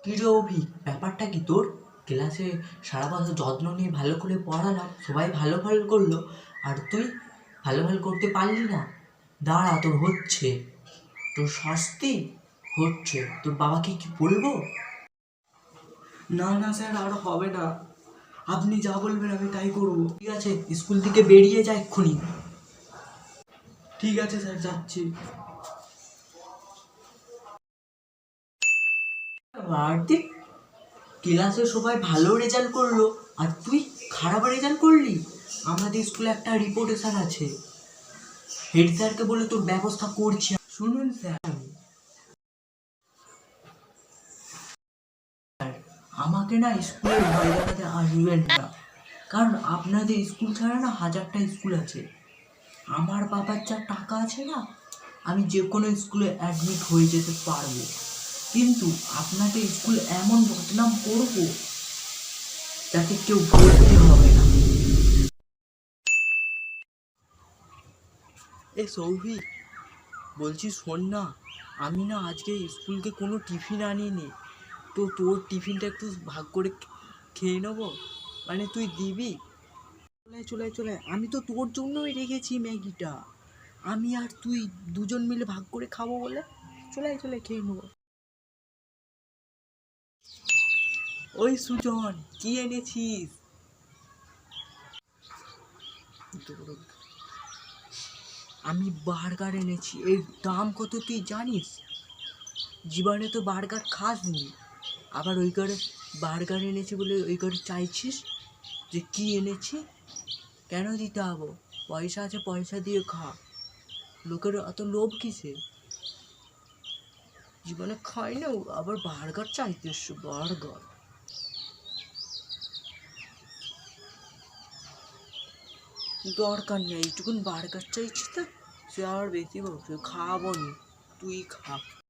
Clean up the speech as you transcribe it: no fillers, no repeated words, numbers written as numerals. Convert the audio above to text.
কি রে অভিক, ব্যাপারটা কি তোর? ক্লাসে সারা বছর যত্ন নিয়ে ভালো করে পড়ালাম, সবাই ভালো ভালো করলো, আর তুই ভালো ভালো করতে পারলি না। দাঁড়া, তোর হচ্ছে, তোর শাস্তি হচ্ছে। তোর বাবাকে কি বলবো? না না স্যার, আর হবে না। আপনি যা বলবেন আমি তাই করব। ঠিক আছে, স্কুল থেকে বেরিয়ে যা এক্ষুনি। ঠিক আছে স্যার, যাচ্ছি। বাড়তি, ক্লাসে সবাই ভালো রেজাল্ট করলো আর তুই খারাপ রেজাল্ট করলি। আমাদের স্কুলে একটা রিপোর্টেশন আছে, হেড স্যারকে বলে তোর ব্যবস্থা করছি। শুনুন স্যার, আমাকে না স্কুলের ভয় দেখাতে আসবেন না, কারণ আপনাদের স্কুল ছাড়া না হাজারটা স্কুল আছে। আমার বাবার যা টাকা আছে না, আমি যে কোনো স্কুলে অ্যাডমিট হয়ে যেতে পারবো, কিন্তু আপনাদের স্কুলে এমন বদনাম করবো যাতে কেউ ভর্তি হবে না। এ সৌভিক, বলছি শোন না, আমি না আজকে স্কুলকে কোনো টিফিন আনিনি, তো তোর টিফিনটা একটু ভাগ করে খেয়ে নেবো, মানে তুই দিবি? চলে চলে চলে, আমি তো তোর জন্যই রেখেছি ম্যাগিটা, আমি আর তুই দুজন মিলে ভাগ করে খাবো বলে। চলে চলে খেয়ে নেবো। ওই সুজন, কি এনেছিস? আমি বার্গার এনেছি। এর দাম কত তুই জানিস? জীবনে তো বার্গার খাসনি, আবার ওই করে বার্গার এনেছি বলে ওই করে চাইছিস যে কি এনেছি। কেন দিতে হবো? পয়সা আছে, পয়সা দিয়ে খা। লোকের অত লোভ কিসে? জীবনে খাই না, আবার বার্গার চাইছিস? বার্গার দরকার নেই, এইটুকুন বার্গার চাইছিস তো, সে আর বেশি বলছে খাবো নি, তুই খা।